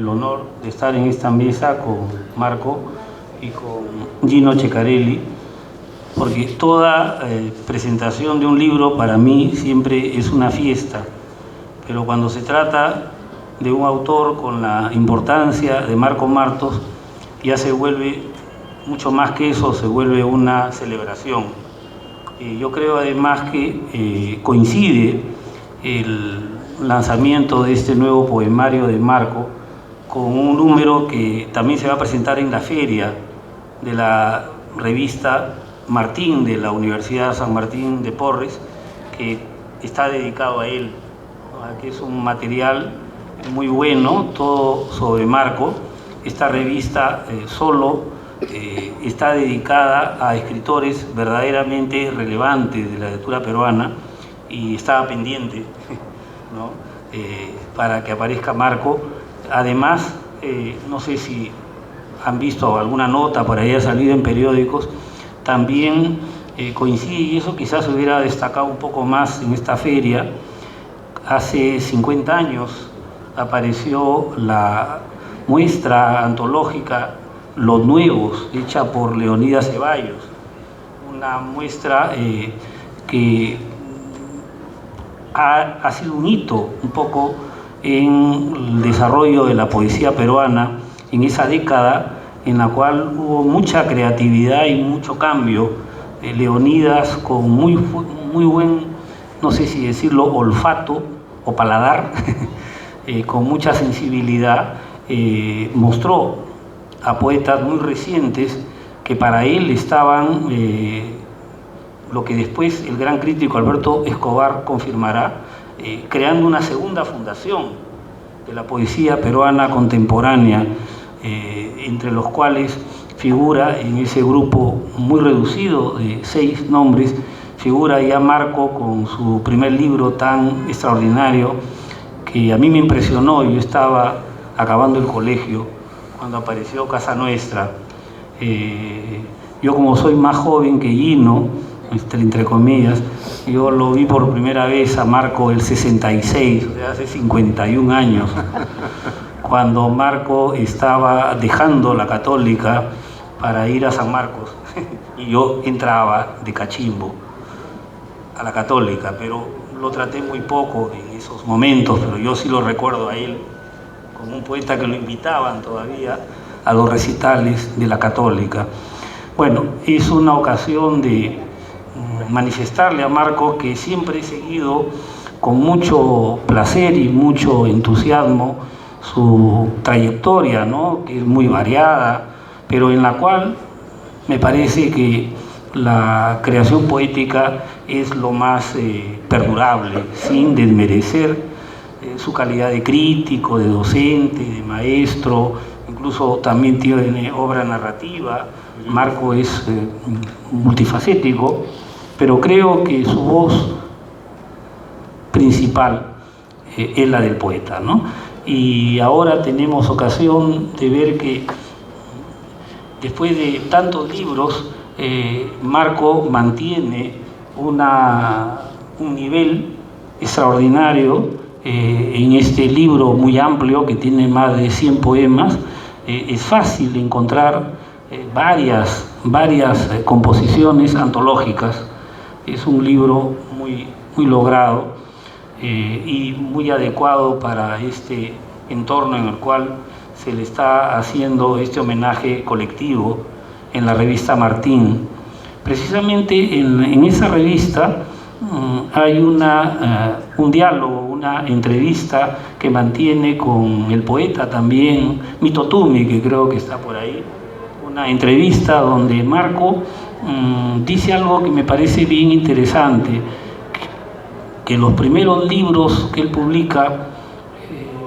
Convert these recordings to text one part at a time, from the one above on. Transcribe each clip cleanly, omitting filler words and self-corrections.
el honor de estar en esta mesa con Marco y con Gino Ceccarelli, porque toda presentación de un libro para mí siempre es una fiesta, pero cuando se trata de un autor con la importancia de Marco Martos, ya se vuelve mucho más que eso, se vuelve una celebración. Yo creo además que coincide el lanzamiento de este nuevo poemario de Marco con un número que también se va a presentar en la feria de la revista Martín de la Universidad San Martín de Porres, que está dedicado a él, que es un material muy bueno, todo sobre Marco. Esta revista está dedicada a escritores verdaderamente relevantes de la literatura peruana y estaba pendiente, ¿no? Para que aparezca Marco. Además, no sé si han visto alguna nota por ahí, ha salido en periódicos, también coincide, y eso quizás se hubiera destacado un poco más en esta feria. Hace 50 años apareció la muestra antológica Los Nuevos, hecha por Leonidas Ceballos, una muestra que ha sido un hito un poco en el desarrollo de la poesía peruana en esa década en la cual hubo mucha creatividad y mucho cambio. Leonidas, con muy buen, no sé si decirlo, olfato o paladar, con mucha sensibilidad, mostró a poetas muy recientes que para él estaban, lo que después el gran crítico Alberto Escobar confirmará, creando una segunda fundación de la poesía peruana contemporánea, entre los cuales figura en ese grupo muy reducido de 6 nombres, figura ya Marco con su primer libro tan extraordinario que a mí me impresionó. Yo estaba acabando el colegio cuando apareció Casa Nuestra. Yo, como soy más joven que Gino, entre comillas, yo lo vi por primera vez a Marco el 66, o sea, hace 51 años, cuando Marco estaba dejando la Católica para ir a San Marcos, y yo entraba de cachimbo a la Católica, pero lo traté muy poco en esos momentos, pero yo sí lo recuerdo a él como un poeta que lo invitaban todavía a los recitales de la Católica. Bueno, es una ocasión de manifestarle a Marco que siempre he seguido con mucho placer y mucho entusiasmo su trayectoria, ¿no? Que es muy variada, pero en la cual me parece que la creación poética es lo más perdurable, sin desmerecer su calidad de crítico, de docente, de maestro, incluso también tiene obra narrativa. Marco es multifacético, pero creo que su voz principal es la del poeta, ¿no? Y ahora tenemos ocasión de ver que después de tantos libros, Marco mantiene un nivel extraordinario en este libro muy amplio que tiene más de 100 poemas. Es fácil encontrar varias composiciones antológicas. Es un libro muy logrado y muy adecuado para este entorno en el cual se le está haciendo este homenaje colectivo en la revista Martín. Precisamente en esa revista hay un diálogo, una entrevista que mantiene con el poeta también, Mito Tumi, que creo que está por ahí, una entrevista donde Marco dice algo que me parece bien interesante, que los primeros libros que él publica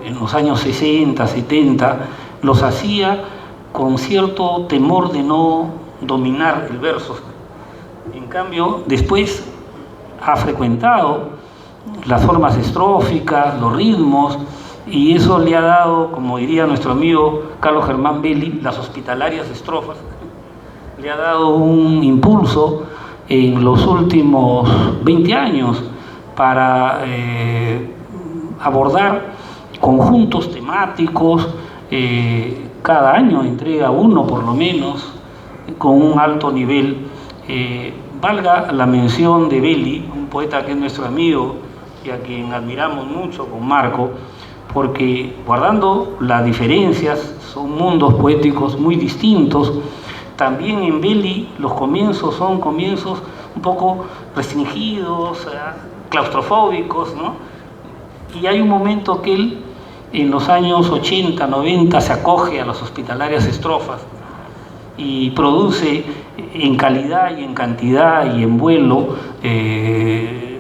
en los años 60, 70, los hacía con cierto temor de no dominar el verso. En cambio, después ha frecuentado las formas estróficas, los ritmos, y eso le ha dado, como diría nuestro amigo Carlos Germán Belli, las hospitalarias estrofas, le ha dado un impulso en los últimos 20 años para abordar conjuntos temáticos cada año entrega uno por lo menos, con un alto nivel. Valga la mención de Belli, un poeta que es nuestro amigo y a quien admiramos mucho con Marco, porque guardando las diferencias, son mundos poéticos muy distintos. También en Belli los comienzos son comienzos un poco restringidos, claustrofóbicos, ¿no? Y hay un momento que él, en los años 80, 90, se acoge a las hospitalarias estrofas y produce en calidad y en cantidad y en vuelo y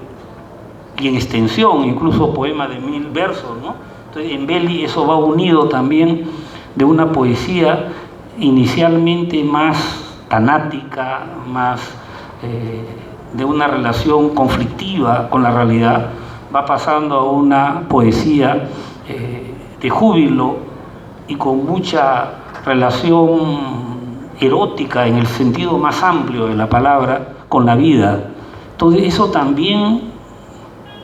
en extensión, incluso poemas de 1000 versos, ¿no? Entonces en Belli eso va unido también de una poesía inicialmente más tanática, más de una relación conflictiva con la realidad, va pasando a una poesía de júbilo y con mucha relación erótica en el sentido más amplio de la palabra con la vida. Entonces eso también,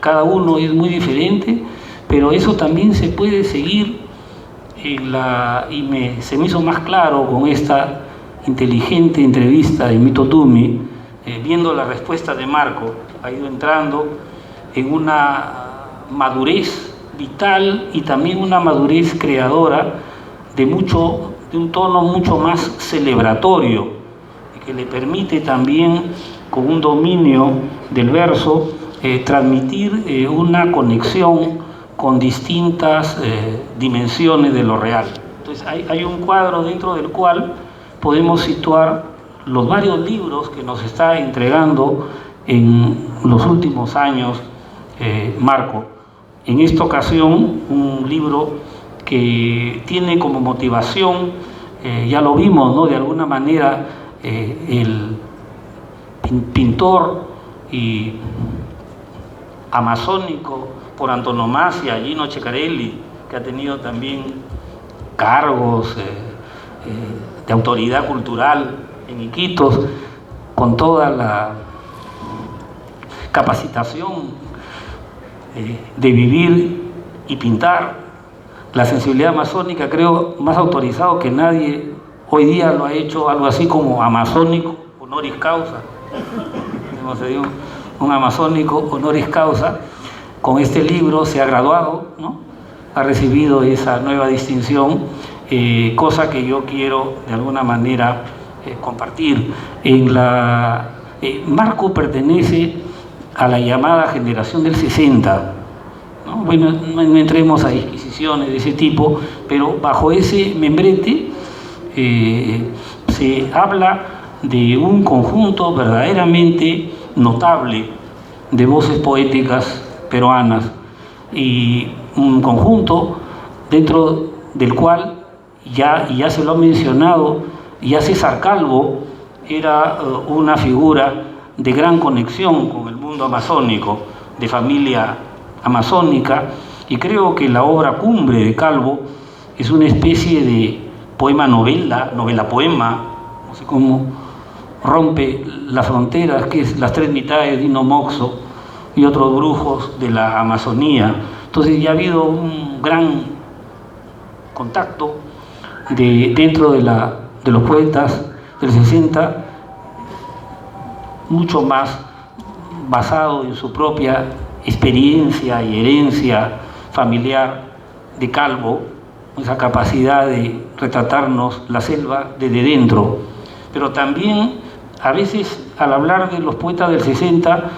cada uno es muy diferente, pero eso también se puede seguir y se me hizo más claro con esta inteligente entrevista de Mito Tumi, viendo la respuesta de Marco, ha ido entrando en una madurez vital y también una madurez creadora de un tono mucho más celebratorio, que le permite también, con un dominio del verso, transmitir una conexión con distintas dimensiones de lo real. Entonces hay un cuadro dentro del cual podemos situar los varios libros que nos está entregando en los últimos años Marco. En esta ocasión, un libro que tiene como motivación, ya lo vimos, ¿no? De alguna manera, el pintor y amazónico por antonomasia, Gino Ceccarelli, que ha tenido también cargos de autoridad cultural en Iquitos, con toda la capacitación de vivir y pintar, la sensibilidad amazónica, creo, más autorizado que nadie, hoy día lo ha hecho algo así como amazónico honoris causa, un amazónico honoris causa. Con este libro se ha graduado, ¿no? Ha recibido esa nueva distinción, cosa que yo quiero de alguna manera compartir. Marco pertenece a la llamada generación del 60, ¿no? Bueno, no entremos a disquisiciones de ese tipo, pero bajo ese membrete se habla de un conjunto verdaderamente notable de voces poéticas peruanas, y un conjunto dentro del cual ya se lo ha mencionado, ya César Calvo era una figura de gran conexión con el mundo amazónico, de familia amazónica, y creo que la obra cumbre de Calvo es una especie de poema-novela, novela-poema, no sé cómo rompe las fronteras, que es Las tres mitades de Dino Moxo y otros brujos de la Amazonía. Entonces ya ha habido un gran contacto dentro de los poetas del 60, mucho más basado en su propia experiencia y herencia familiar de Calvo, esa capacidad de retratarnos la selva desde dentro. Pero también a veces, al hablar de los poetas del 60,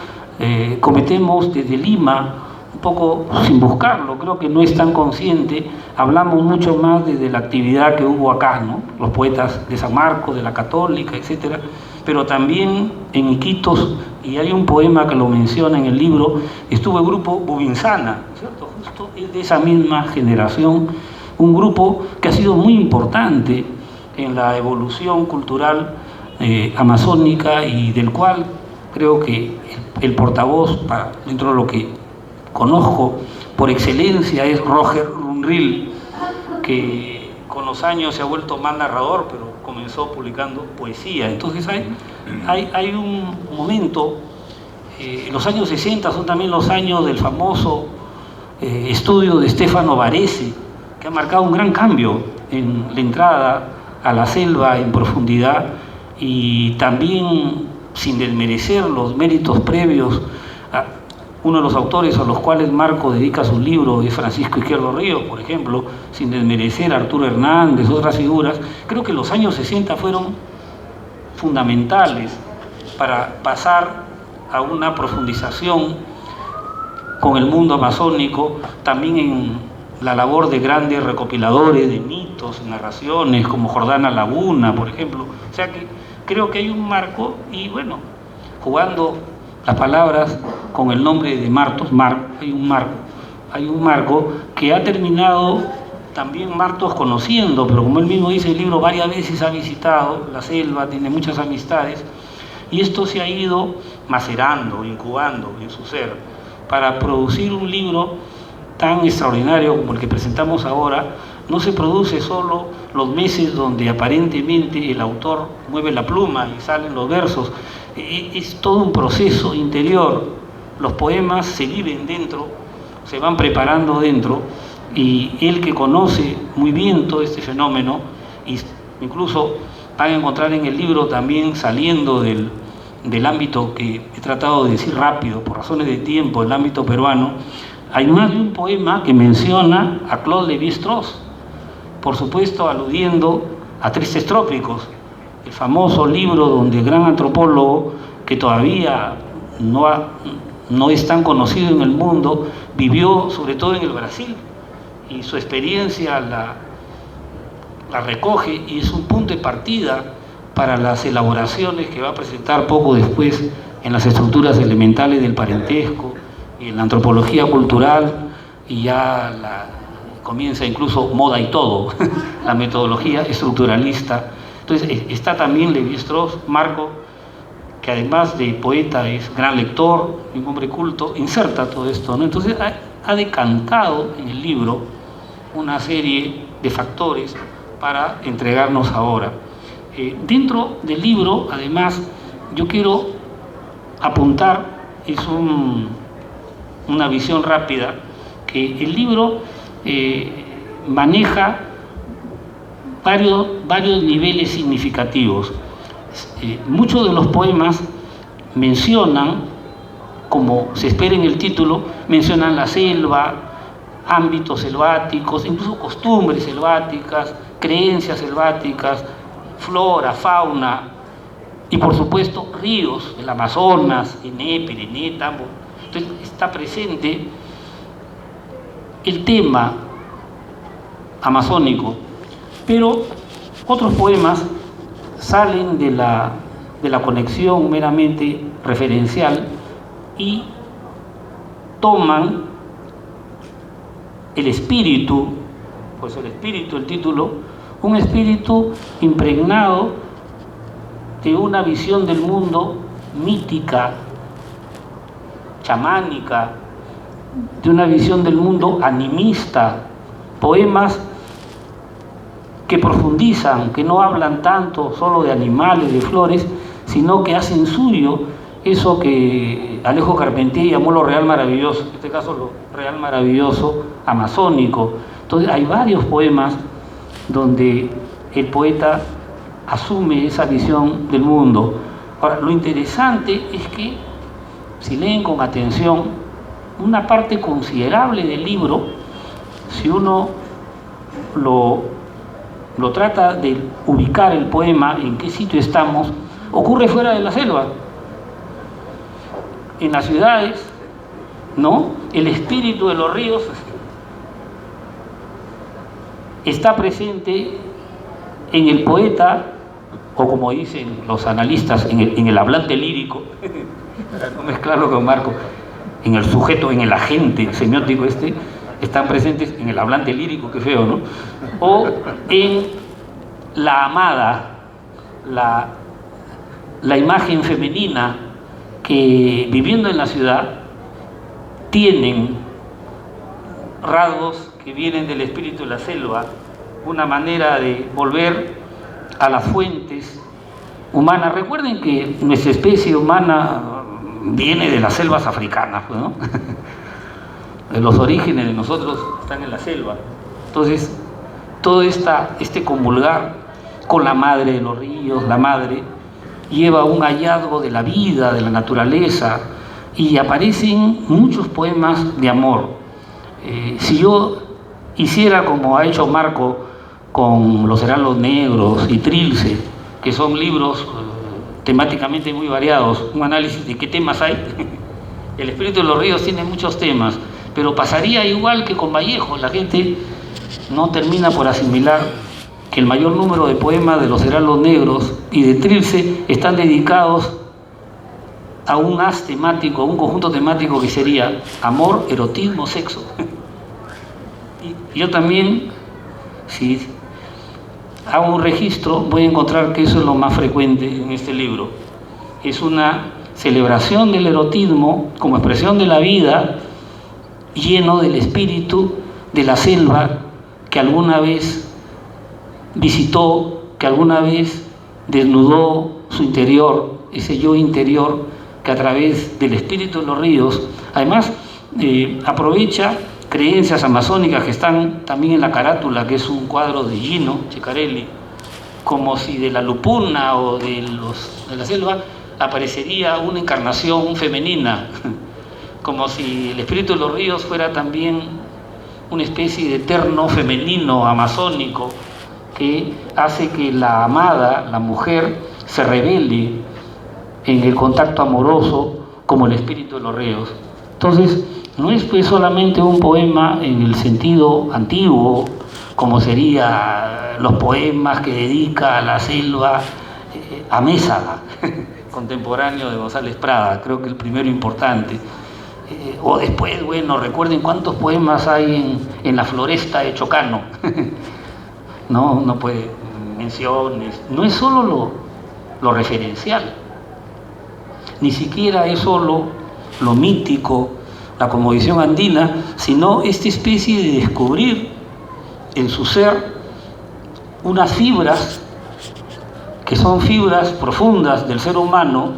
cometemos desde Lima, un poco sin buscarlo, creo que no es tan consciente, hablamos mucho más desde la actividad que hubo acá, ¿no? Los poetas de San Marcos, de la Católica, etcétera, pero también en Iquitos, y hay un poema que lo menciona en el libro, estuvo el grupo Bubinsana, ¿cierto? Justo es de esa misma generación, un grupo que ha sido muy importante en la evolución cultural amazónica, y del cual creo que el portavoz, dentro de lo que conozco por excelencia, es Roger Runrill, que con los años se ha vuelto más narrador, pero comenzó publicando poesía. Entonces hay un momento, los años 60 son también los años del famoso estudio de Stefano Varese, que ha marcado un gran cambio en la entrada a la selva en profundidad, y también, sin desmerecer los méritos previos, uno de los autores a los cuales Marco dedica su libro es Francisco Izquierdo Ríos, por ejemplo, sin desmerecer a Arturo Hernández, otras figuras. Creo que los años 60 fueron fundamentales para pasar a una profundización con el mundo amazónico, también en la labor de grandes recopiladores de mitos, narraciones, como Jordana Laguna, por ejemplo. O sea que creo que hay un marco, y bueno, jugando las palabras con el nombre de Martos, hay un marco que ha terminado también Martos conociendo, pero como él mismo dice, el libro varias veces ha visitado la selva, tiene muchas amistades, y esto se ha ido macerando, incubando en su ser, para producir un libro tan extraordinario como el que presentamos ahora. No se produce solo los meses donde aparentemente el autor mueve la pluma y salen los versos, es todo un proceso interior. Los poemas se viven dentro, se van preparando dentro, y él, que conoce muy bien todo este fenómeno, y incluso van a encontrar en el libro, también saliendo del ámbito que he tratado de decir rápido por razones de tiempo, el ámbito peruano, hay más de un poema que menciona a Claude Lévi-Strauss, por supuesto aludiendo a Tristes Trópicos, el famoso libro donde el gran antropólogo, que todavía no es tan conocido en el mundo, vivió sobre todo en el Brasil, y su experiencia la recoge, y es un punto de partida para las elaboraciones que va a presentar poco después en las estructuras elementales del parentesco y en la antropología cultural, y ya comienza incluso Moda y Todo, la metodología estructuralista. Entonces está también Lévi-Strauss, Marco, que además de poeta es gran lector, un hombre culto, inserta todo esto, ¿no? Entonces ha decantado en el libro una serie de factores para entregarnos ahora. Dentro del libro, además, yo quiero apuntar, es una visión rápida, que el libro maneja varios niveles significativos. Muchos de los poemas mencionan, como se espera en el título, mencionan la selva, ámbitos selváticos, incluso costumbres selváticas, creencias selváticas, flora, fauna, y por supuesto ríos, el Amazonas, Ené, Pirené, Tambo. Entonces está presente el tema amazónico, pero otros poemas salen de la conexión meramente referencial y toman el espíritu, pues el espíritu, el título, un espíritu impregnado de una visión del mundo mítica, chamánica, de una visión del mundo animista, poemas que profundizan, que no hablan tanto solo de animales, de flores, sino que hacen suyo eso que Alejo Carpentier llamó lo real maravilloso, en este caso lo real maravilloso amazónico. Entonces hay varios poemas donde el poeta asume esa visión del mundo. Ahora, lo interesante es que, si leen con atención, una parte considerable del libro, si uno lo trata de ubicar el poema, en qué sitio estamos, ocurre fuera de la selva, en las ciudades, ¿no? El espíritu de los ríos está presente en el poeta, o como dicen los analistas, en el hablante lírico, para no mezclarlo con Marco, en el sujeto, en el agente semiótico están presentes en el hablante lírico, qué feo, ¿no? O en la amada, la imagen femenina, que viviendo en la ciudad tienen rasgos que vienen del espíritu de la selva, una manera de volver a las fuentes humanas. Recuerden que nuestra especie humana viene de las selvas africanas, pues, ¿no? Los orígenes de nosotros están en la selva. Entonces, todo este comulgar con la madre de los ríos, la madre, lleva un hallazgo de la vida, de la naturaleza, y aparecen muchos poemas de amor. Si yo hiciera como ha hecho Marco con Los Heraldos Negros y Trilce, que son libros temáticamente muy variados, un análisis de qué temas hay. El Espíritu de los Ríos tiene muchos temas, pero pasaría igual que con Vallejo. La gente no termina por asimilar que el mayor número de poemas de Los Heraldos Negros y de Trilce están dedicados a un haz temático, a un conjunto temático que sería amor, erotismo, sexo. Y yo también, si hago un registro, voy a encontrar que eso es lo más frecuente en este libro. Es una celebración del erotismo como expresión de la vida, lleno del espíritu de la selva que alguna vez visitó, que alguna vez desnudó su interior, ese yo interior que a través del espíritu de los ríos, además aprovecha creencias amazónicas que están también en la carátula, que es un cuadro de Gino Ceccarelli, como si de la lupuna o de la selva aparecería una encarnación femenina, como si el espíritu de los ríos fuera también una especie de eterno femenino amazónico que hace que la amada, la mujer, se revele en el contacto amoroso como el espíritu de los ríos. Entonces, no es pues solamente un poema en el sentido antiguo, como sería los poemas que dedica a la selva Amézaga, contemporáneo de González Prada, creo que el primero importante. O después, bueno, recuerden cuántos poemas hay en la floresta de Chocano. No puede, menciones, no es solo lo referencial, ni siquiera es solo lo mítico, la cosmovisión andina, sino esta especie de descubrir en su ser unas fibras que son fibras profundas del ser humano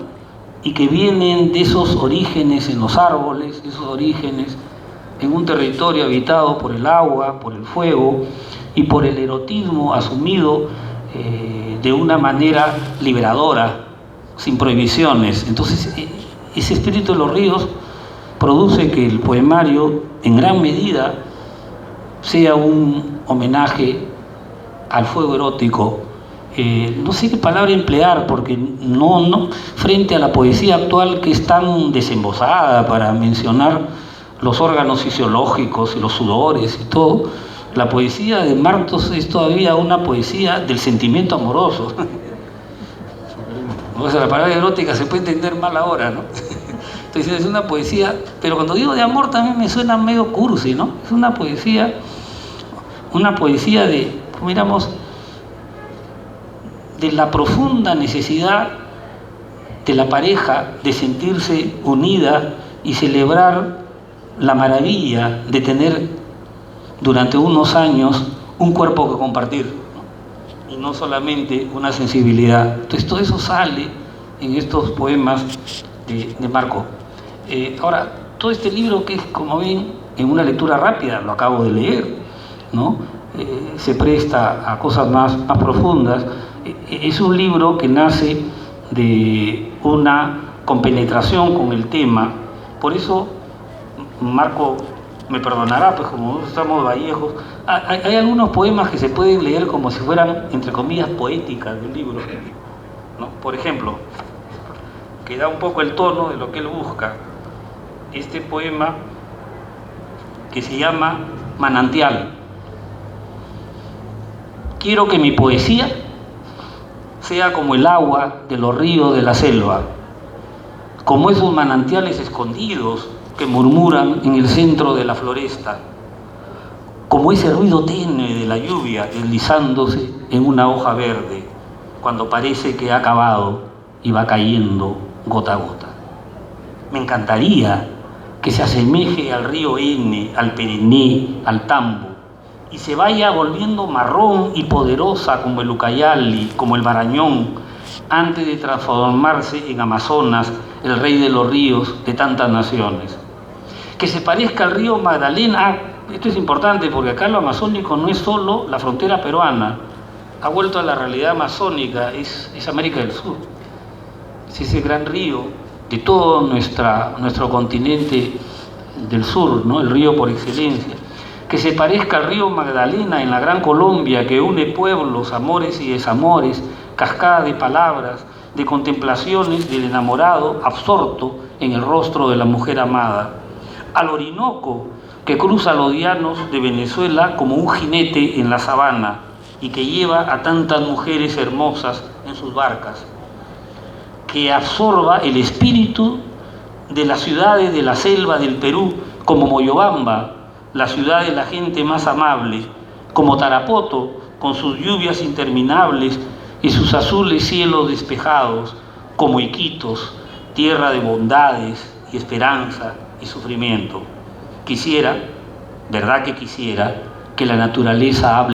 y que vienen de esos orígenes en los árboles, esos orígenes en un territorio habitado por el agua, por el fuego y por el erotismo asumido de una manera liberadora, sin prohibiciones. Entonces, ese espíritu de los ríos produce que el poemario, en gran medida, sea un homenaje al fuego erótico. No sé qué palabra emplear, porque no frente a la poesía actual, que es tan desembosada para mencionar los órganos fisiológicos y los sudores y todo, la poesía de Martos es todavía una poesía del sentimiento amoroso. O sea, la palabra erótica se puede entender mal ahora, ¿no? Entonces es una poesía, pero cuando digo de amor también me suena medio cursi, ¿no? Es una poesía de, miramos, de la profunda necesidad de la pareja de sentirse unida y celebrar la maravilla de tener durante unos años un cuerpo que compartir, ¿no? Y no solamente una sensibilidad. Entonces todo eso sale en estos poemas de Marco. Ahora, todo este libro, que es, como ven, en una lectura rápida, lo acabo de leer, ¿no? Se presta a cosas más profundas. Es un libro que nace de una compenetración con el tema. Por eso Marco me perdonará, pues como nosotros estamos vallejos, hay algunos poemas que se pueden leer como si fueran, entre comillas, poéticas del libro, ¿no? Por ejemplo, que da un poco el tono de lo que él busca, este poema que se llama Manantial. Quiero que mi poesía sea como el agua de los ríos de la selva, como esos manantiales escondidos que murmuran en el centro de la floresta, como ese ruido tenue de la lluvia deslizándose en una hoja verde cuando parece que ha acabado y va cayendo gota a gota. Me encantaría que se asemeje al río N, al Perené, al Tambo, y se vaya volviendo marrón y poderosa como el Ucayali, como el Marañón, antes de transformarse en Amazonas, el rey de los ríos de tantas naciones. Que se parezca al río Magdalena, Esto es importante porque acá lo amazónico no es solo la frontera peruana, ha vuelto a la realidad amazónica, es América del Sur. Es ese gran río de todo nuestro continente del sur, ¿no? El río por excelencia. Que se parezca al río Magdalena en la Gran Colombia, que une pueblos, amores y desamores, cascada de palabras, de contemplaciones del enamorado absorto en el rostro de la mujer amada. Al Orinoco, que cruza los llanos de Venezuela como un jinete en la sabana y que lleva a tantas mujeres hermosas en sus barcas. Que absorba el espíritu de las ciudades de la selva del Perú, como Moyobamba, la ciudad de la gente más amable, como Tarapoto, con sus lluvias interminables y sus azules cielos despejados, como Iquitos, tierra de bondades y esperanza y sufrimiento. Quisiera, verdad que quisiera, que la naturaleza hable